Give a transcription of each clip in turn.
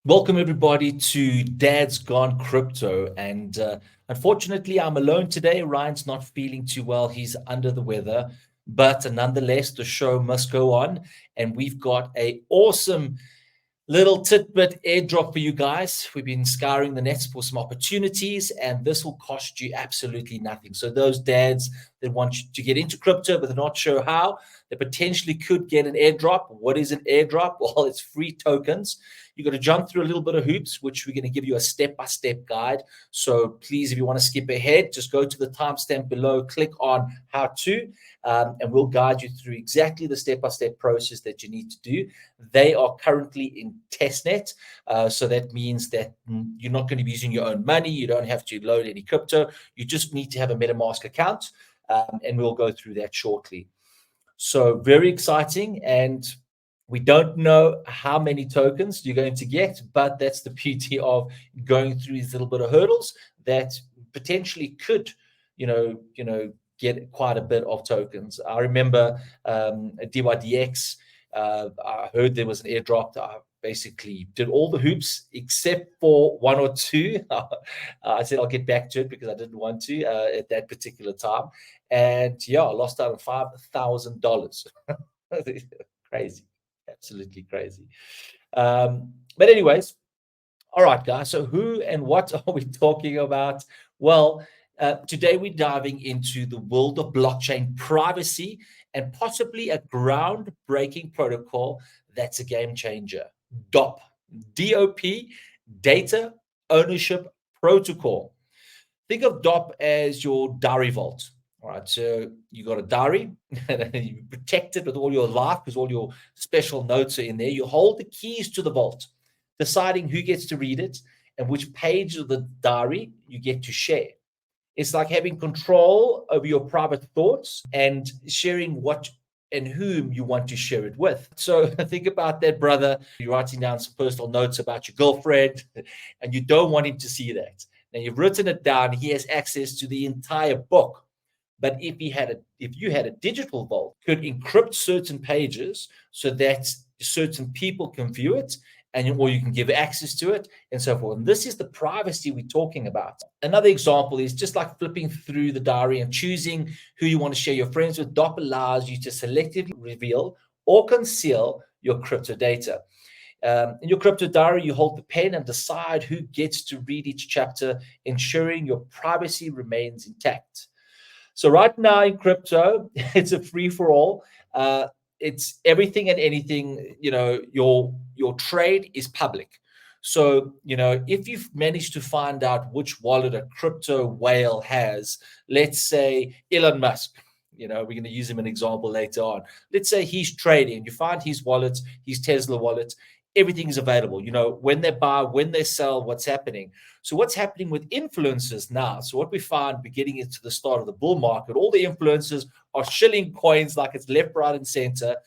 Welcome everybody to Dad's Gone Crypto, and unfortunately I'm alone today. Ryan's not feeling too well. He's under the weather, but nonetheless the show must go on, and we've got a awesome little tidbit airdrop for you guys. We've been scouring the nets for some opportunities, and this will cost you absolutely nothing. So those dads that want to get into crypto but they're not sure how, they potentially could get an airdrop. What is an airdrop? Well, it's free tokens. You've got to jump through a little bit of hoops, which we're going to give you a step-by-step guide. So please, if you want to skip ahead, just go to the timestamp below, click on how to, and we'll guide you through exactly the step-by-step process that you need to do. They are currently in testnet, so that means that you're not going to be using your own money. You don't have to load any crypto. You just need to have a MetaMask account, and we'll go through that shortly. So very exciting, and we don't know how many tokens you're going to get, but that's the beauty of going through these little bit of hurdles that potentially could, get quite a bit of tokens. I remember at DYDX, I heard there was an airdrop. I basically did all the hoops except for one or two. I said I'll get back to it because I didn't want to at that particular time. And yeah, I lost out on $5,000. Crazy. Absolutely crazy. But anyways, all right, guys. So who and what are we talking about? Well, today we're diving into the world of blockchain privacy and possibly a groundbreaking protocol that's a game changer. DOP, DOP, Data Ownership Protocol. Think of DOP as your diary vault. All right, so you got a diary, and you protect it with all your life because all your special notes are in there. You hold the keys to the vault, deciding who gets to read it and which page of the diary you get to share. It's like having control over your private thoughts and sharing what and whom you want to share it with. So think about that, brother. You're writing down some personal notes about your girlfriend, and you don't want him to see that. Now you've written it down. He has access to the entire book. But if you had a digital vault, could encrypt certain pages so that certain people can view it, or you can give access to it, and so forth. And this is the privacy we're talking about. Another example is just like flipping through the diary and choosing who you want to share your friends with. DOP allows you to selectively reveal or conceal your crypto data. In your crypto diary, you hold the pen and decide who gets to read each chapter, ensuring your privacy remains intact. So right now in crypto, it's a free for all. It's everything and anything. Your trade is public. So if you've managed to find out which wallet a crypto whale has, let's say Elon Musk. We're going to use him an example later on. Let's say he's trading. You find his wallet, his Tesla wallet. Everything is available. When they buy, when they sell, what's happening. So what's happening with influencers now? So what we find, we're getting into the start of the bull market, all the influencers are shilling coins like it's left, right, and center.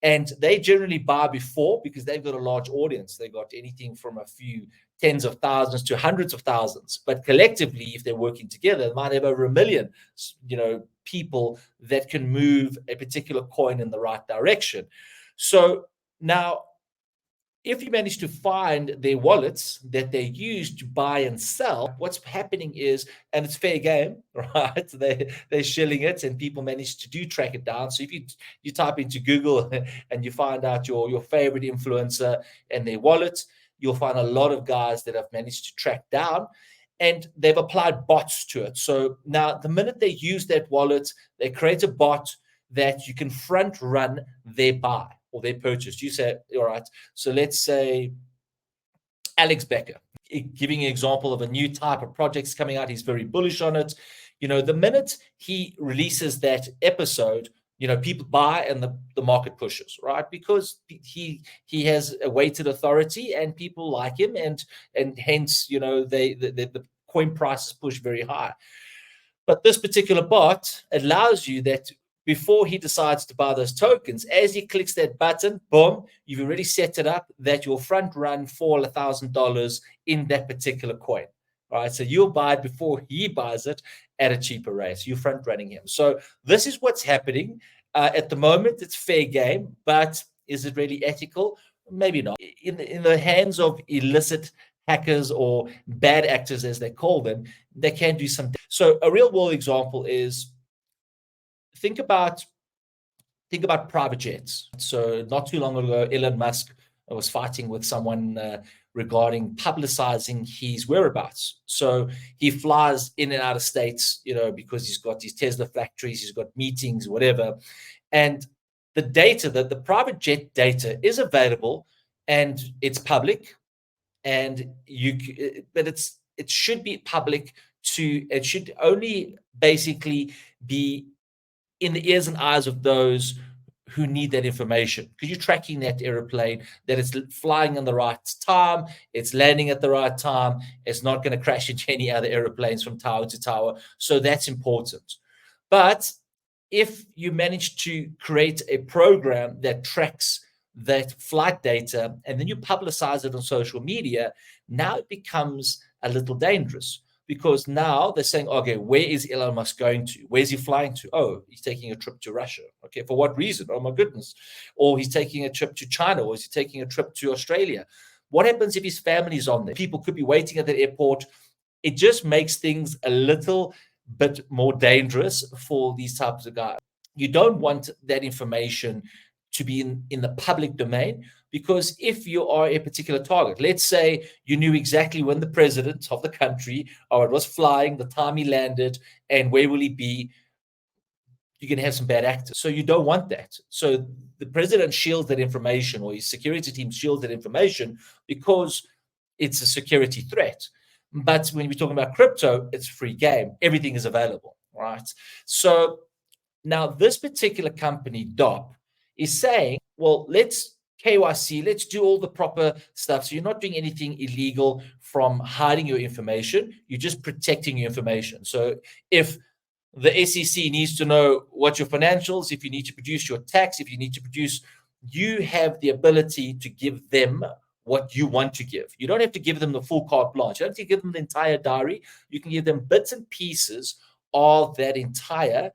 And they generally buy before because they've got a large audience. They've got anything from a few tens of thousands to hundreds of thousands. But collectively, if they're working together, they might have over 1 million, people that can move a particular coin in the right direction. So now, if you manage to find their wallets that they use to buy and sell, what's happening is, and it's fair game, right? They're shilling it, and people manage to track it down. So if you type into Google and you find out your favorite influencer and their wallet, you'll find a lot of guys that have managed to track down, and they've applied bots to it. So now the minute they use that wallet, they create a bot that you can front run their buy or their purchase. You say, all right, so let's say Alex Becker, giving an example of a new type of projects coming out. He's very bullish on it. The minute he releases that episode, people buy and the market pushes, right? Because he has a weighted authority and people like him, and hence, the coin prices push very high. But this particular bot allows you that before he decides to buy those tokens, as he clicks that button, boom, you've already set it up that you'll front run for $1,000 in that particular coin. All right, so you'll buy it before he buys it at a cheaper rate. So you're front running him. So this is what's happening. At the moment, it's fair game, but is it really ethical? maybe not. In the hands of illicit hackers or bad actors, as they call them, they can do some. So a real world example is think about private jets. So not too long ago, Elon Musk was fighting with someone regarding publicizing his whereabouts. So he flies in and out of states, because he's got these Tesla factories, he's got meetings, whatever. And the data, the private jet data is available and it's public, and but it should be public it should only basically be in the ears and eyes of those who need that information, because you're tracking that airplane, that it's flying in the right time, it's landing at the right time, it's not going to crash into any other airplanes from tower to tower. So that's important. But if you manage to create a program that tracks that flight data and then you publicize it on social media, now it becomes a little dangerous, because now they're saying, okay, where is Elon Musk going to? Where's he flying to? Oh, he's taking a trip to Russia. Okay, for what reason? Oh my goodness. Or he's taking a trip to China, or is he taking a trip to Australia? What happens if his family's on there? People could be waiting at the airport. It just makes things a little bit more dangerous for these types of guys. You don't want that information to be in the public domain, because if you are a particular target, let's say you knew exactly when the president of the country was flying, the time he landed, and where will he be, you're going to have some bad actors. So you don't want that. So the president shields that information, or his security team shields that information, because it's a security threat. But when we're talking about crypto, it's free game. Everything is available, right? So now this particular company, DOP, is saying, well, let's KYC, let's do all the proper stuff. So you're not doing anything illegal from hiding your information. You're just protecting your information. So if the SEC needs to know what your financials, if you need to produce your tax, if you need to produce, you have the ability to give them what you want to give. You don't have to give them the full carte blanche. You don't have to give them the entire diary. You can give them bits and pieces of that entire,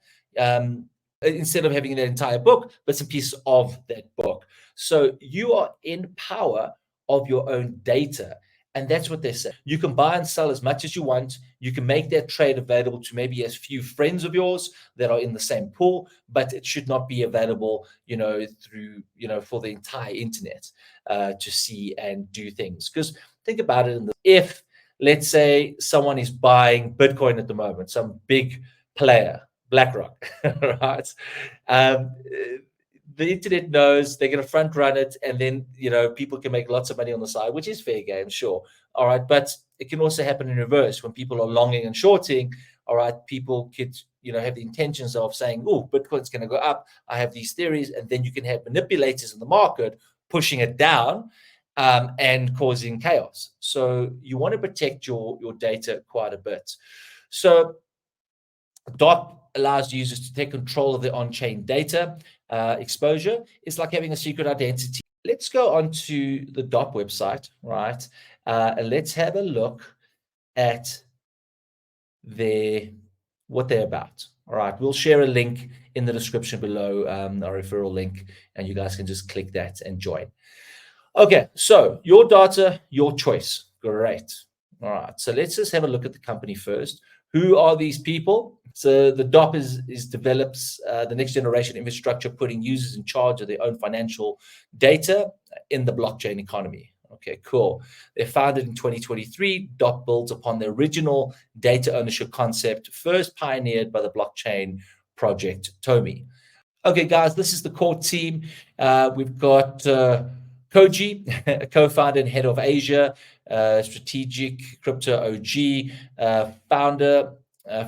instead of having that entire book, bits and pieces of that book. So you are in power of your own data. And that's what they say. You can buy and sell as much as you want. You can make that trade available to maybe as few friends of yours that are in the same pool, but it should not be available, through, for the entire internet to see and do things. Because think about it, if, let's say, someone is buying Bitcoin at the moment, some big player, BlackRock, right? The internet knows they're going to front run it, and then people can make lots of money on the side, which is fair game, sure. All right, but it can also happen in reverse when people are longing and shorting. All right, people could have the intentions of saying, "Oh, Bitcoin's going to go up. I have these theories," and then you can have manipulators in the market pushing it down and causing chaos. So you want to protect your data quite a bit. So DOP allows users to take control of their on-chain data exposure. It's like having a secret identity. Let's go on to the DOP website, right? And let's have a look at what they're about. All right, we'll share a link in the description below, our referral link, and you guys can just click that and join. Okay, so your data, your choice. Great. All right, so let's just have a look at the company first. Who are these people? So the DOP develops the next generation infrastructure, putting users in charge of their own financial data in the blockchain economy. Okay, cool. They're founded in 2023. DOP builds upon the original data ownership concept, first pioneered by the blockchain project Tomi. Okay, guys, this is the core team. We've got Koji, co-founder and head of Asia, strategic crypto OG,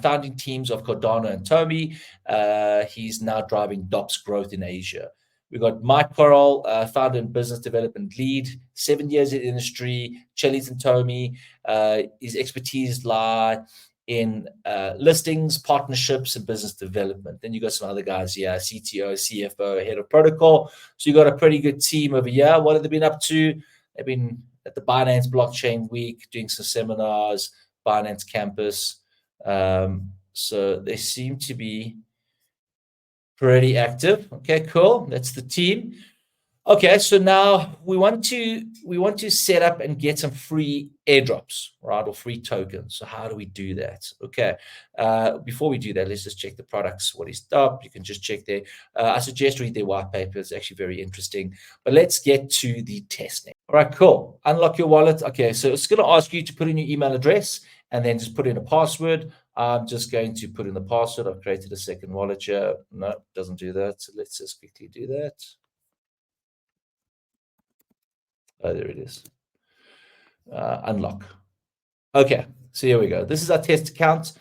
founding teams of Cardano and Tomi. He's now driving DOP's growth in Asia. We've got Mike Corral, founder and business development lead, 7 years in the industry, Chili's and Tomi. His expertise lie in listings, partnerships, and business development. Then you got some other guys here, CTO, CFO, head of protocol. So you got a pretty good team over here. What have they been up to? They've been at the Binance Blockchain Week, doing some seminars, Binance Campus. So they seem to be pretty active. Okay, cool. That's the team. Okay, so now we want to set up and get some free airdrops, right, or free tokens. So how do we do that? Okay, before we do that, let's just check the products. What is DOP? You can just check there. I suggest read their white paper. It's actually very interesting. But let's get to the testnet. All right, cool. Unlock your wallet. Okay, so it's going to ask you to put in your email address and then just put in a password. I'm just going to put in the password. I've created a second wallet here. No, it doesn't do that. So let's just quickly do that. Oh, there it is. Unlock. Okay, so here we go. This is our test account.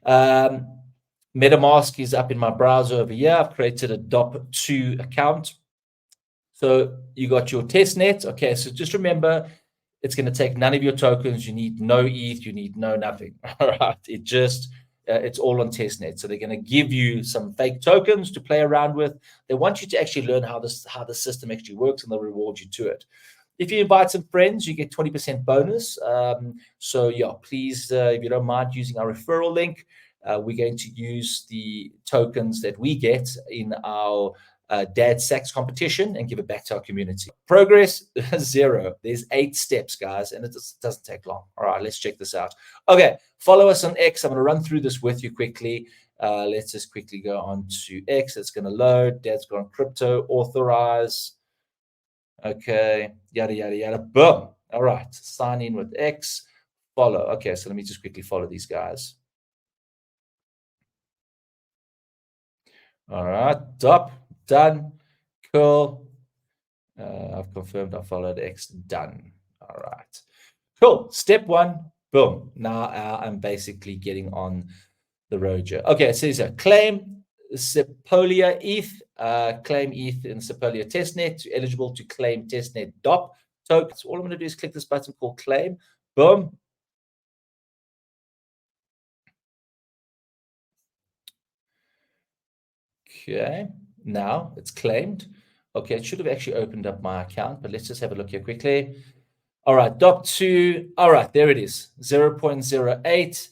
MetaMask is up in my browser over here. I've created a DOP2 account. So you got your test net. Okay, so just remember, it's going to take none of your tokens. You need no ETH. You need no nothing. All right, it's all on testnet. So they're going to give you some fake tokens to play around with. They want you to actually learn how the system actually works, and they'll reward you to it. If you invite some friends, you get 20% bonus. So yeah, please, if you don't mind using our referral link, we're going to use the tokens that we get in our dad sacks competition and give it back to our community. Progress 0. There's 8 steps, guys, and it doesn't take long. All right, let's check this out. Okay, follow us on X. I'm going to run through this with you quickly. Let's just quickly go on to X. It's going to load. Dad's gone crypto, authorize. Okay, yada, yada, yada. Boom. All right, sign in with X, follow. Okay, so let me just quickly follow these guys. All right, DOP, done. Cool. I've confirmed I followed X, done. All right, cool. Step 1, boom. Now I'm basically getting on the road here. Okay, so it's a claim Sepolia ETH, claim ETH in Sepolia testnet. You're eligible to claim testnet DOP tokens. All I'm going to do is click this button called claim. Boom. Okay, now it's claimed. Okay, it should have actually opened up my account, but let's just have a look here quickly. All right, DOP2. All right, there it is, 0.08.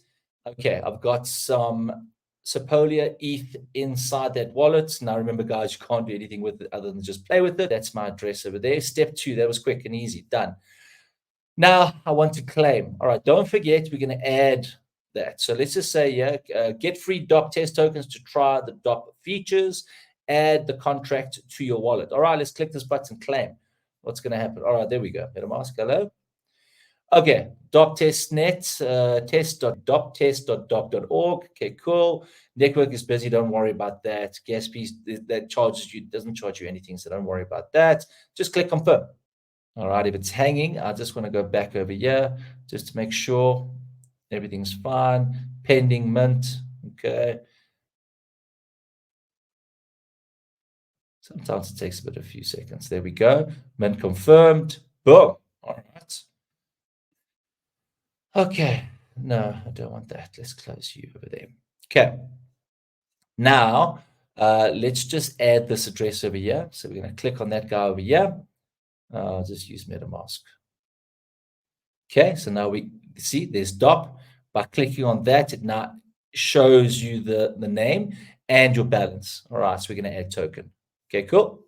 Okay, I've got some Sepolia ETH inside that wallet. Now, remember, guys, you can't do anything with it other than just play with it. That's my address over there. Step 2, that was quick and easy. Done. Now, I want to claim. All right, don't forget, we're going to add that. So let's just say, yeah, get free DOP test tokens to try the DOP features. Add the contract to your wallet. All right, let's click this button, claim. What's going to happen? All right, there we go. MetaMask, hello. Okay, DOP testnet, test.doptest.dop.org. Okay, cool. Network is busy. Don't worry about that. Gas fees that charges you doesn't charge you anything, so don't worry about that. Just click confirm. All right, if it's hanging, I just want to go back over here just to make sure everything's fine. Pending mint. Okay. Sometimes it takes a few seconds. There we go. Mint confirmed. Boom. All right. Okay. No, I don't want that. Let's close you over there. Okay. Now, let's just add this address over here. So we're going to click on that guy over here. I'll just use MetaMask. Okay, so now we see there's DOP. By clicking on that, it now shows you the name and your balance. All right, so we're going to add token. Okay, cool.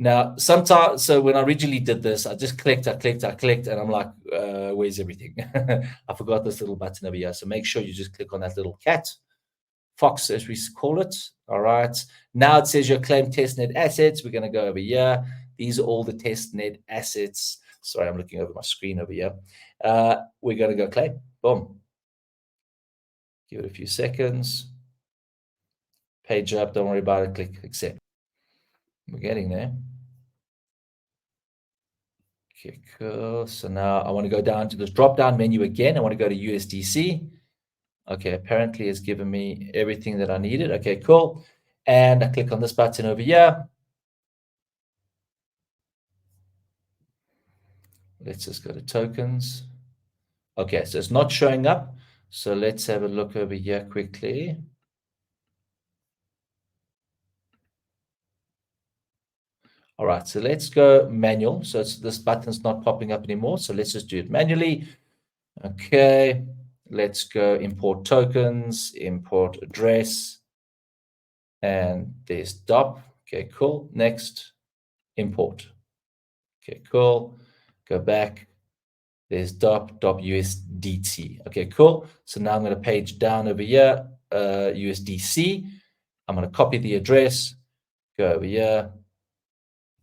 Now, sometimes, so when I originally did this, I just clicked, and I'm like, where's everything? I forgot this little button over here. So make sure you just click on that little cat, fox, as we call it. All right. Now it says your claim testnet assets. We're going to go over here. These are all the testnet assets. Sorry, I'm looking over my screen over here. We're going to go claim. Boom. Give it a few seconds. Page up. Don't worry about it. Click accept. We're getting there. Okay, cool. So now I want to go down to this drop-down menu again. I want to go to USDC. Okay, apparently it's given me everything that I needed. Okay, cool. And I click on this button over here. Let's just go to tokens. Okay, so it's not showing up. So let's have a look over here quickly. All right, so let's go manual. So this button's not popping up anymore. So let's just do it manually. Okay, let's go import tokens, import address, and there's DOP. Okay, cool. Next, import. Okay, cool. Go back. There's DOP USDT. Okay, cool. So now I'm going to page down over here, USDC. I'm going to copy the address, go over here.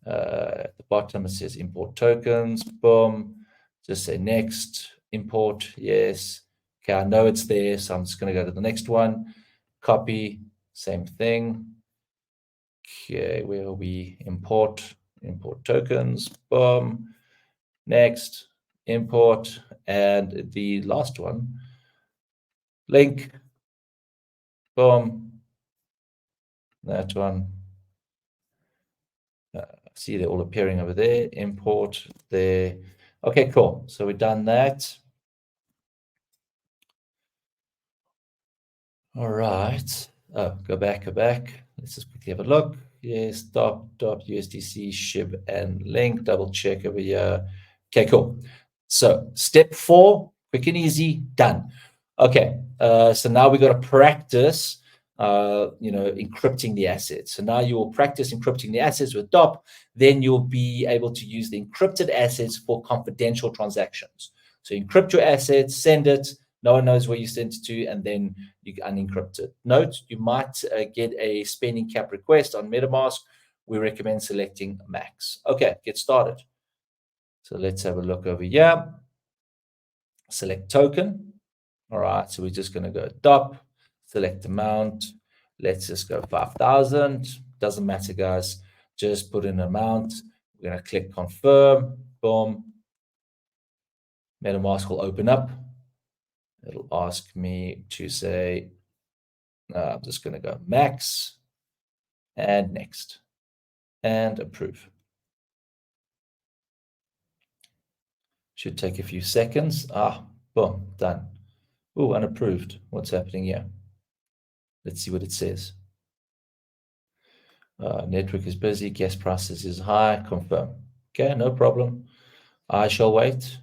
At the bottom, it says import tokens. Boom. Just say next, import. Yes. Okay, I know it's there, so I'm just going to go to the next one. Copy, same thing. Okay, where are we? Import tokens. Boom. Next, import, and the last one, link. Boom. That one. See, they're all appearing over there. Import there. Okay, cool. So we've done that. All right. Oh, go back. Let's just quickly have a look. Yes, DOP USDC, SHIB, and link. Double check over here. Okay, cool. So step 4, quick and easy, done. Okay, so now we got to practice, encrypting the assets. So now you will practice encrypting the assets with DOP. Then you'll be able to use the encrypted assets for confidential transactions. So encrypt your assets, send it. No one knows where you sent it to, and then you unencrypt it. Note, you might get a spending cap request on MetaMask. We recommend selecting max. Okay, get started. So let's have a look over here. Select token. All right, so we're just going to go DOP, select amount. Let's just go 5,000. Doesn't matter, guys. Just put in amount. We're going to click confirm. Boom. MetaMask will open up. It'll ask me to say, I'm just going to go max and next and approve. Should take a few seconds. Boom, done. Oh, unapproved. What's happening here? Let's see what it says. Network is busy. Gas prices is high. Confirm. Okay, no problem. I shall wait.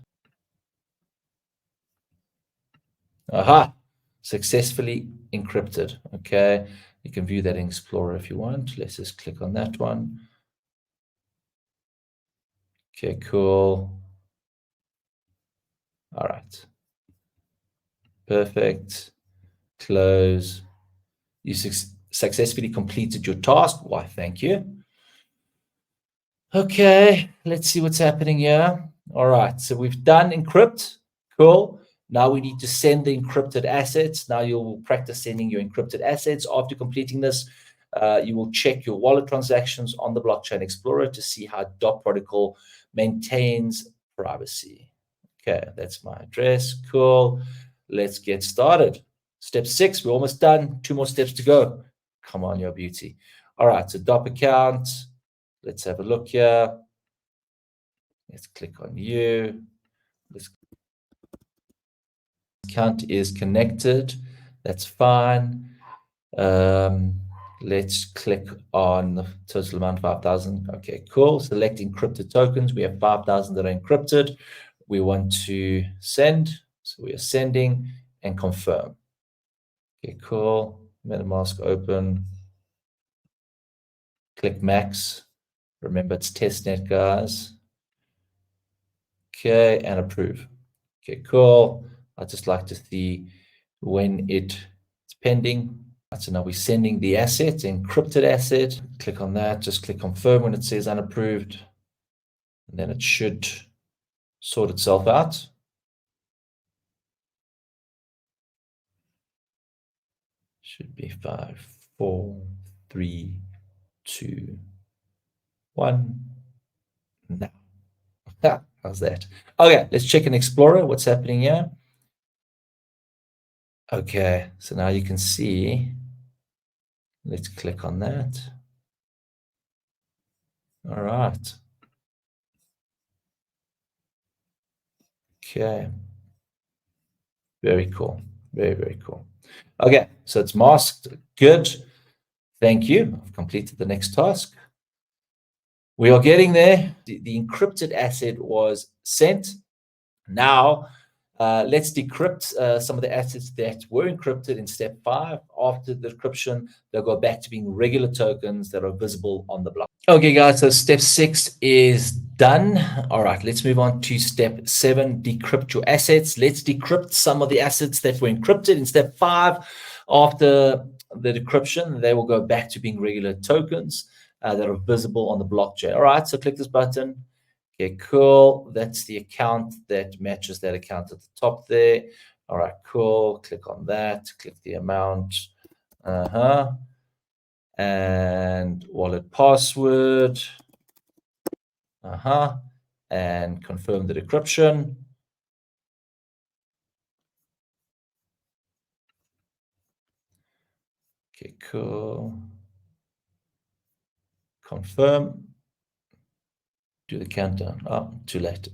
Aha! Successfully encrypted. Okay, you can view that in Explorer if you want. Let's just click on that one. Okay, cool. All right. Perfect. Close. You successfully completed your task. Why, thank you. Okay, let's see what's happening here. All right, so we've done encrypt. Cool. Now we need to send the encrypted assets. Now you'll practice sending your encrypted assets. After completing this, you will check your wallet transactions on the Blockchain Explorer to see how DOP protocol maintains privacy. Okay, that's my address. Cool. Let's get started. Step 6, we're almost done. 2 more steps to go. Come on, your beauty. All right, so DOP account. Let's have a look here. Let's click on you. This account is connected. That's fine. Let's click on the total amount, 5,000. Okay, cool. Select encrypted tokens. We have 5,000 that are encrypted. We want to send. So we are sending and confirm. Okay, cool. MetaMask open. Click max. Remember, it's testnet, guys. Okay, and approve. Okay, cool. I'd just like to see when it's pending. So now we're sending the asset, encrypted asset. Click on that. Just click confirm when it says unapproved. And then it should sort itself out. Should be 5, 4, 3, 2, 1. Now. How's that? Okay, let's check in Explorer. What's happening here? Okay, so now you can see. Let's click on that. All right. Okay. Very cool. Very, very cool. Okay, so it's masked. Good. Thank you. I've completed the next task. We are getting there. The encrypted asset was sent. Now Let's decrypt some of the assets that were encrypted in step 5. After the decryption, they'll go back to being regular tokens that are visible on the block. Okay, guys, so step 6 is done. All right, let's move on to step 7, decrypt your assets. Let's decrypt some of the assets that were encrypted in step 5. After the decryption, they will go back to being regular tokens that are visible on the blockchain. All right, so click this button. Okay, cool. That's the account that matches that account at the top there. All right, cool. Click on that. Click the amount. And wallet password. And confirm the decryption. Okay, cool. Confirm. Do the countdown. Oh, too late.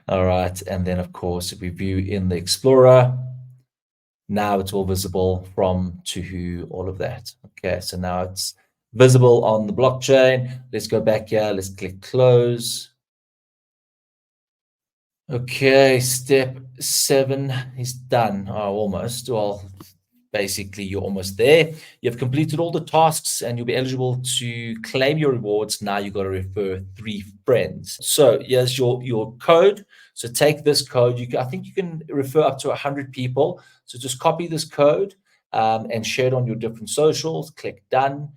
All right. And then, of course, if we view in the Explorer, now it's all visible from, to, who, all of that. Okay, so now it's visible on the blockchain. Let's go back here. Let's click close. Okay, step 7 is done. Oh, almost. Well, basically, you're almost there. You've completed all the tasks and you'll be eligible to claim your rewards. Now you've got to refer 3 friends. So here's your code. So take this code. I think you can refer up to 100 people. So just copy this code and share it on your different socials. Click done,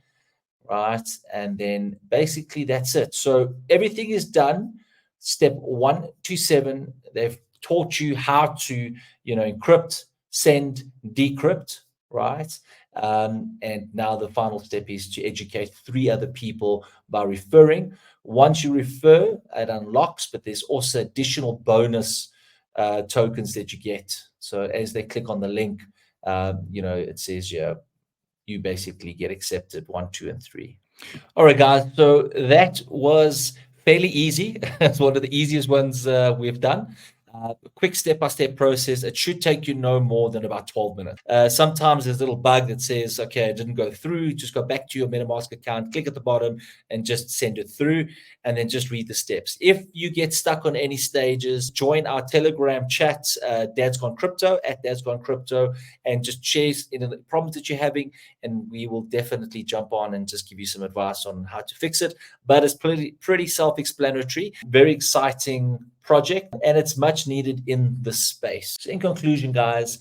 right? And then basically that's it. So everything is done. Step 1 to 7, they've taught you how to, encrypt, send, decrypt, right? And now the final step is to educate 3 other people by referring. Once you refer, it unlocks, but there's also additional bonus tokens that you get. So as they click on the link, it says you basically get accepted 1, 2, and 3. All right, guys. So that was fairly easy. It's one of the easiest ones we've done. Quick step-by-step process. It should take you no more than about 12 minutes. Sometimes there's a little bug that says, okay, it didn't go through. Just go back to your MetaMask account, click at the bottom, and just send it through, and then just read the steps. If you get stuck on any stages, join our Telegram chat, Dad's Gone Crypto, at Dad's Gone Crypto, and just share the problems that you're having, and we will definitely jump on and just give you some advice on how to fix it. But it's pretty self-explanatory, very exciting project, and it's much needed in this space. So in conclusion, guys,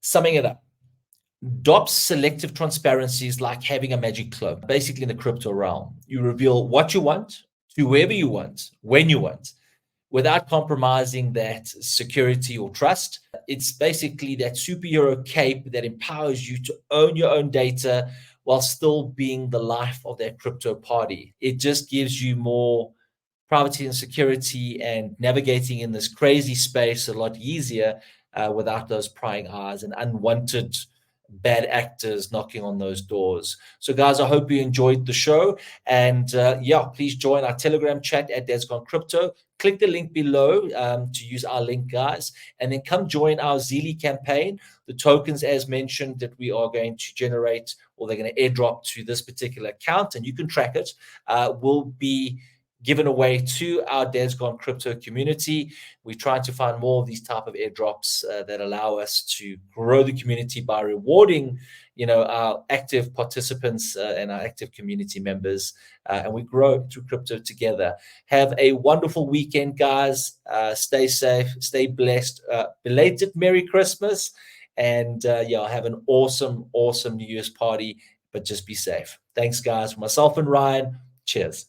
summing it up, DOP's selective transparency is like having a magic cloak, basically in the crypto realm. You reveal what you want to whoever you want, when you want, without compromising that security or trust. It's basically that superhero cape that empowers you to own your own data while still being the life of that crypto party. It just gives you more privacy and security, and navigating in this crazy space a lot easier without those prying eyes and unwanted bad actors knocking on those doors. So guys, I hope you enjoyed the show, and please join our Telegram chat at Dad's Gone Crypto. Click the link below to use our link, guys, and then come join our Zeely campaign. The tokens, as mentioned, that we are going to generate, or they're going to airdrop to this particular account, and you can track it, will be given away to our Dad's Gone Crypto community. We try to find more of these type of airdrops that allow us to grow the community by rewarding, our active participants and our active community members, and we grow through crypto together. Have a wonderful weekend, guys. Stay safe, stay blessed. Belated Merry Christmas, and have an awesome New Year's party. But just be safe. Thanks, guys. For myself and Ryan, cheers.